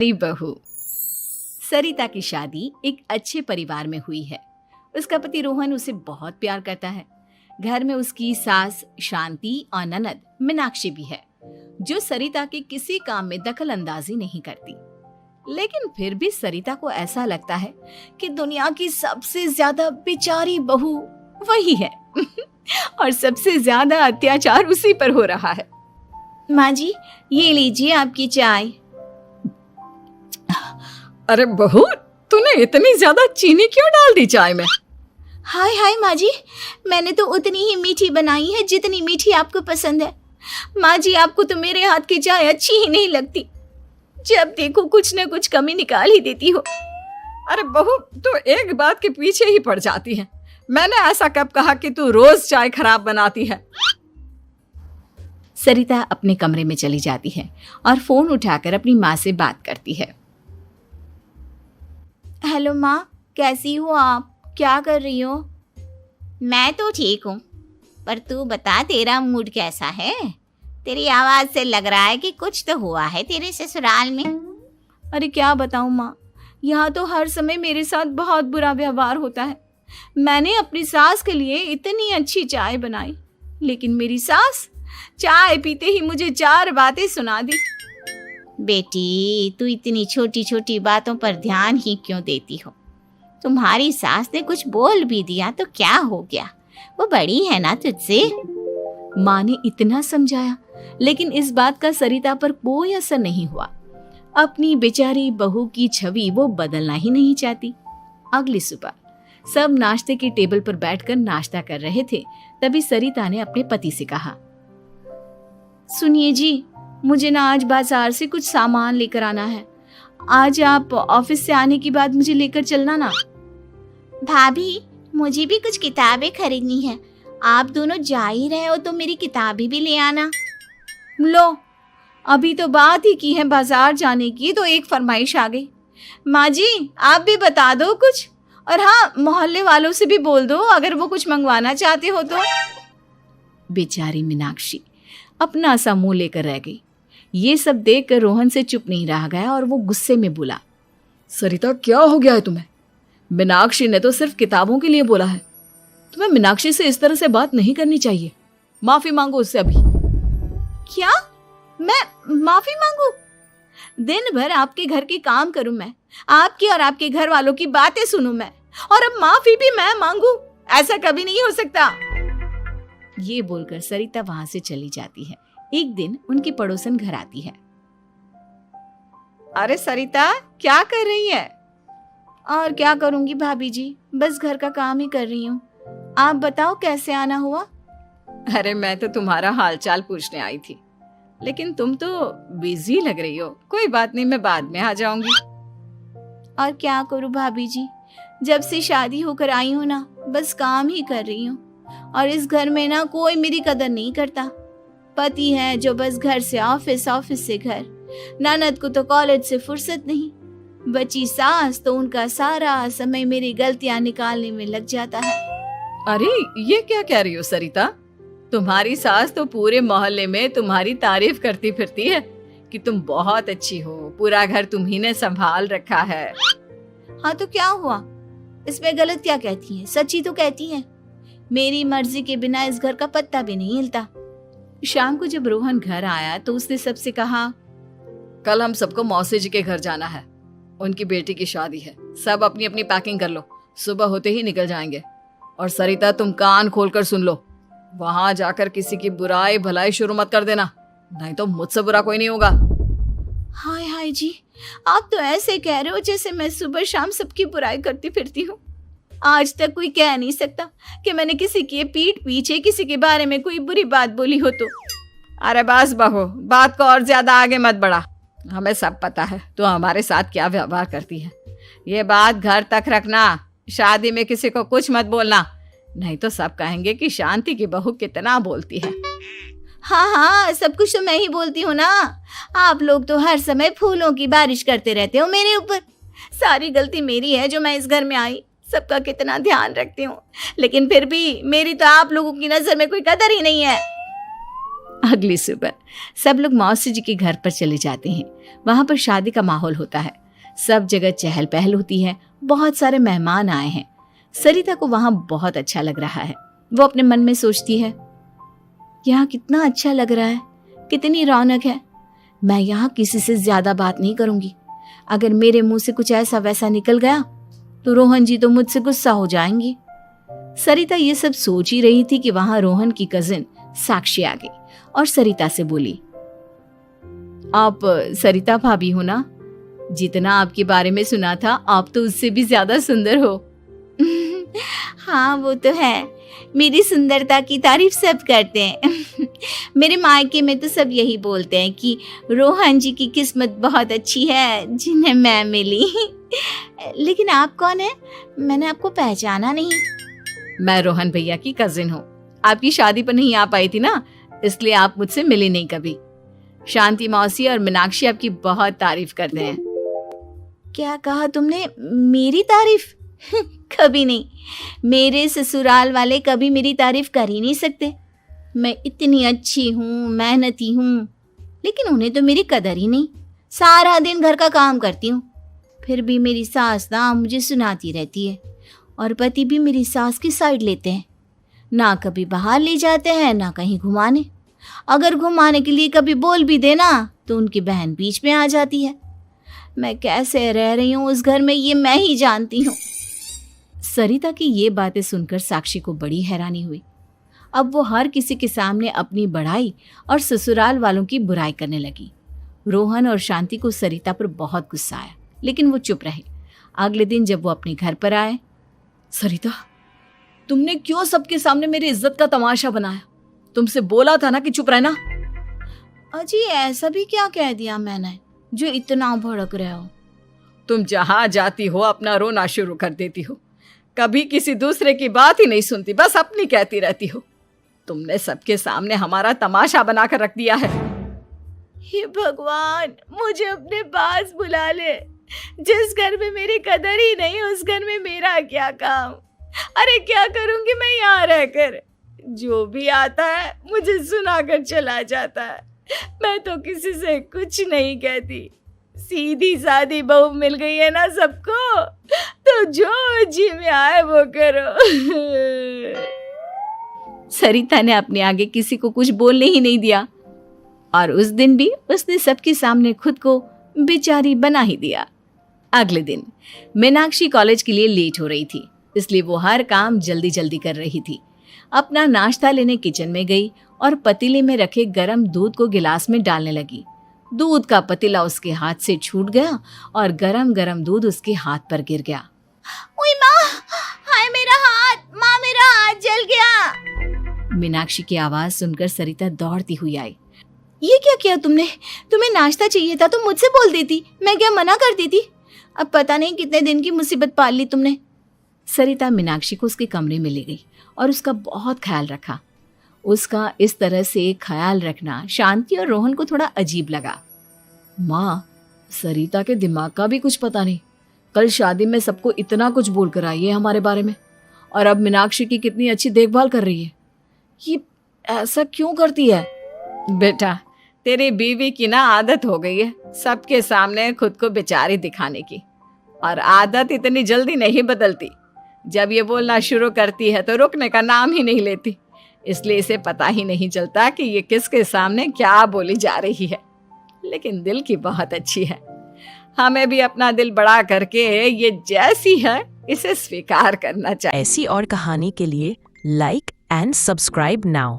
मेरी बहू। सरिता की शादी एक अच्छे परिवार में हुई है। उसका पति रोहन उसे बहुत प्यार करता है। घर में उसकी सास शांति और ननद मीनाक्षी भी है, जो सरिता के किसी काम में दखल अंदाजी नहीं करती। लेकिन फिर भी सरिता को ऐसा लगता है कि दुनिया की सबसे ज्यादा बेचारी बहू वही है और सबसे ज्यादा अत्याचार उसी पर हो रहा है। माँ जी, ये लीजिए आपकी चाय। अरे बहू, तूने इतनी ज्यादा चीनी क्यों डाल दी चाय में? हाय हाय माँ जी, मैंने तो उतनी ही मीठी बनाई है जितनी मीठी आपको पसंद है। माँ जी, आपको तो मेरे हाथ की चाय अच्छी ही नहीं लगती। जब देखो कुछ न कुछ कमी निकाल ही देती हो। अरे बहू, तू एक बात के पीछे ही पड़ जाती है। मैंने ऐसा कब कहा कि तू रोज चाय खराब बनाती है? सरिता अपने कमरे में चली जाती है और फोन उठाकर अपनी माँ से बात करती है। हेलो माँ, कैसी हो आप? क्या कर रही हो? मैं तो ठीक हूँ, पर तू बता, तेरा मूड कैसा है? तेरी आवाज से लग रहा है कि कुछ तो हुआ है तेरे ससुराल में। अरे क्या बताऊँ माँ, यहाँ तो हर समय मेरे साथ बहुत बुरा व्यवहार होता है। मैंने अपनी सास के लिए इतनी अच्छी चाय बनाई, लेकिन मेरी सास चाय पीते ही मुझे 4 बातें सुना दी। बेटी, तू इतनी छोटी छोटी बातों पर ध्यान ही क्यों देती हो? तुम्हारी सास ने कुछ बोल भी दिया तो क्या हो गया, वो बड़ी है ना तुझसे। माँ ने इतना समझाया, लेकिन इस बात का सरिता पर कोई असर नहीं हुआ। अपनी बेचारी बहू की छवि वो बदलना ही नहीं चाहती। अगली सुबह सब नाश्ते की टेबल पर बैठकर नाश्ता कर रहे थे, तभी सरिता ने अपने पति से कहा, सुनिए जी, मुझे ना आज बाजार से कुछ सामान लेकर आना है। आज आप ऑफिस से आने के बाद मुझे लेकर चलना ना। भाभी, मुझे भी कुछ किताबें खरीदनी है। आप दोनों जा ही रहे हो तो मेरी किताबें भी ले आना। लो, अभी तो बात ही की है बाजार जाने की तो एक फरमाइश आ गई। माँ जी, आप भी बता दो कुछ, और हाँ, मोहल्ले वालों से भी बोल दो अगर वो कुछ मंगवाना चाहते हो तो। बेचारी मीनाक्षी अपना सा मुंह लेकर रह गई। ये सब देखकर रोहन से चुप नहीं रह गया और वो गुस्से में बोला, सरिता, क्या हो गया है तुम्हें? मीनाक्षी ने तो सिर्फ किताबों के लिए बोला है। तुम्हें मीनाक्षी से इस तरह से बात नहीं करनी चाहिए। माफी मांगो उससे अभी। क्या? मैं माफी मांगू? दिन भर आपके घर के काम करूं मैं, आपकी और आपके घर वालों की बातें सुनूं मैं, और अब माफी भी मैं मांगू? ऐसा कभी नहीं हो सकता। ये बोलकर सरिता वहां से चली जाती है। एक दिन उनकी पड़ोसन घर आती है। अरे सरिता, क्या कर रही है? और क्या करूंगी भाभी जी, बस घर का काम ही कर रही हूँ। आप बताओ कैसे आना हुआ? अरे मैं तो तुम्हारा हालचाल पूछने आई थी, लेकिन तुम तो बिजी लग रही हो। कोई बात नहीं, मैं बाद में आ जाऊंगी। और क्या करूं भाभी जी, जब से शादी होकर आई हूँ ना, बस काम ही कर रही हूँ। और इस घर में ना कोई मेरी कदर नहीं करता। पति है जो बस घर से ऑफिस, ऑफिस से घर। ननद को तो कॉलेज से फुर्सत नहीं। बची सास तो उनका सारा समय मेरी गलतियां निकालने में लग जाता है। अरे ये क्या कह रही हो सरिता? तुम्हारी सास तो पूरे मोहल्ले में तुम्हारी तारीफ करती फिरती है कि तुम बहुत अच्छी हो, पूरा घर तुम्ही ने संभाल रखा है। हाँ तो क्या हुआ, इसमें गलत क्या कहती है? सच्ची तो कहती है। मेरी मर्जी के बिना इस घर का पत्ता भी नहीं हिलता। शाम को जब रोहन घर आया तो उसने सबसे कहा, कल हम सबको मौसी जी के घर जाना है। उनकी बेटी की शादी है। सब अपनी अपनी पैकिंग कर लो, सुबह होते ही निकल जाएंगे। और सरिता, तुम कान खोलकर सुन लो, वहां जाकर किसी की बुराई भलाई शुरू मत कर देना, नहीं तो मुझसे बुरा कोई नहीं होगा। हाय हाय जी, आप तो ऐसे कह रहे हो जैसे मैं सुबह शाम सबकी बुराई करती फिरती हूँ। आज तक कोई कह नहीं सकता कि मैंने किसी की पीठ पीछे किसी के बारे में कोई बुरी बात बोली हो तो। अरे बस बहू, बात को और ज्यादा आगे मत बढ़ा। हमें सब पता है तो हमारे साथ क्या व्यवहार करती है। ये बात घर तक रखना, शादी में किसी को कुछ मत बोलना, नहीं तो सब कहेंगे कि शांति की बहू कितना बोलती है। हाँ हाँ, सब कुछ तो मैं ही बोलती हूँ ना। आप लोग तो हर समय फूलों की बारिश करते रहते हो मेरे ऊपर। सारी गलती मेरी है जो मैं इस घर में आई। सबका कितना ध्यान रखती हूँ, लेकिन फिर भी मेरी तो आप लोगों की नजर में कोई कदर ही नहीं है। अगली सुबह सब लोग मौसी जी के घर पर चले जाते हैं। वहां पर शादी का माहौल होता है, सब जगह चहल पहल होती है, बहुत सारे मेहमान आए हैं। सरिता को वहां बहुत अच्छा लग रहा है। वो अपने मन में सोचती है, यहाँ कितना अच्छा लग रहा है, कितनी रौनक है। मैं यहाँ किसी से ज्यादा बात नहीं करूंगी। अगर मेरे मुंह से कुछ ऐसा वैसा निकल गया तो रोहन जी तो मुझसे गुस्सा हो जाएंगी। सरिता ये सब सोच ही रही थी कि वहां रोहन की कजिन साक्षी आ गई और सरिता से बोली, आप सरिता भाभी हो ना? जितना आपके बारे में सुना था, आप तो उससे भी ज्यादा सुंदर हो। हाँ वो तो है, मेरी सुंदरता की तारीफ सब करते हैं। मेरे मायके में तो सब यही बोलते हैं कि रोहन जी की किस्मत बहुत अच्छी है जिन्हें मैं मिली। लेकिन आप कौन है? मैंने आपको पहचाना नहीं। मैं रोहन भैया की कजिन हूँ। आपकी शादी पर नहीं आ पाई थी ना, इसलिए आप मुझसे मिली नहीं कभी। शांति मौसी और मीनाक्षी आपकी बहुत तारीफ करते हैं। क्या कहा तुमने? मेरी तारीफ? कभी नहीं। मेरे ससुराल वाले कभी मेरी तारीफ कर ही नहीं सकते। मैं इतनी अच्छी हूँ, मेहनती हूँ, लेकिन उन्हें तो मेरी कदर ही नहीं। सारा दिन घर का काम करती हूँ, फिर भी मेरी सास ना मुझे सुनाती रहती है, और पति भी मेरी सास की साइड लेते हैं। ना कभी बाहर ले जाते हैं, ना कहीं घुमाने। अगर घुमाने के लिए कभी बोल भी देना तो उनकी बहन बीच में आ जाती है। मैं कैसे रह रही हूँ उस घर में, ये मैं ही जानती हूँ। सरिता की ये बातें सुनकर साक्षी को बड़ी हैरानी हुई। अब वो हर किसी के सामने अपनी बढ़ाई और ससुराल वालों की बुराई करने लगी। रोहन और शांति को सरिता पर बहुत गुस्सा आया, लेकिन वो चुप रहे। अगले दिन जब वो अपने घर पर आए, सरिता, तुमने क्यों सबके सामने मेरी इज्जत का तमाशा बनाया? तुमसे बोला था ना कि चुप रहना। अजी ऐसा भी क्या कह दिया मैंने जो इतना भड़क रहे हो? तुम जहां जाती हो अपना रोना शुरू कर देती हो, कभी किसी दूसरे की बात ही नहीं सुनती, बस अपनी कहती रहती हो। तुमने सबके सामने हमारा तमाशा बनाकर रख दिया है। हे भगवान, मुझे अपने पास बुला ले। जिस घर में मेरी कदर ही नहीं, उस घर में मेरा क्या काम? अरे क्या करूंगी मैं यहाँ रहकर? जो भी आता है मुझे सुनाकर चला जाता है। मैं तो किसी से कुछ नहीं कहती। सीधी सादी बहू मिल गई है ना सबको, तो जो जी में आए वो करो। सरिता ने अपने आगे किसी को कुछ बोलने ही नहीं दिया, और उस दिन भी उसने सबके सामने खुद को बेचारी बना ही दिया। अगले दिन मीनाक्षी कॉलेज के लिए लेट हो रही थी, इसलिए वो हर काम जल्दी जल्दी कर रही थी। अपना नाश्ता लेने किचन में गई और पतीले में रखे गरम दूध को गिलास में डालने लगी। दूध का पतीला उसके हाथ से छूट गया और गरम गरम दूध उसके हाथ पर गिर गया। ओए माँ, हाय मेरा हाथ, माँ मेरा हाथ जल गया। मीनाक्षी की आवाज सुनकर सरिता दौड़ती हुई आई। ये क्या किया तुमने? तुम्हें नाश्ता चाहिए था तो मुझसे बोल देती, मैं क्या मना करती थी? अब पता नहीं कितने दिन की मुसीबत पाल ली तुमने। सरिता मीनाक्षी को उसके कमरे में ले गई और उसका बहुत ख्याल रखा। उसका इस तरह से ख्याल रखना शांति और रोहन को थोड़ा अजीब लगा। माँ, सरिता के दिमाग का भी कुछ पता नहीं। कल शादी में सबको इतना कुछ बोल कर आई है हमारे बारे में, और अब मीनाक्षी की कितनी अच्छी देखभाल कर रही है। ये ऐसा क्यों करती है? बेटा, तेरी बीवी की ना आदत हो गई है सबके सामने खुद को बेचारी दिखाने की, और आदत इतनी जल्दी नहीं बदलती। जब ये बोलना शुरू करती है तो रुकने का नाम ही नहीं लेती, इसलिए इसे पता ही नहीं चलता कि ये किसके सामने क्या बोली जा रही है। लेकिन दिल की बहुत अच्छी है। हमें भी अपना दिल बड़ा करके ये जैसी है इसे स्वीकार करना चाहिए। ऐसी और कहानी के लिए लाइक एंड सब्सक्राइब नाउ।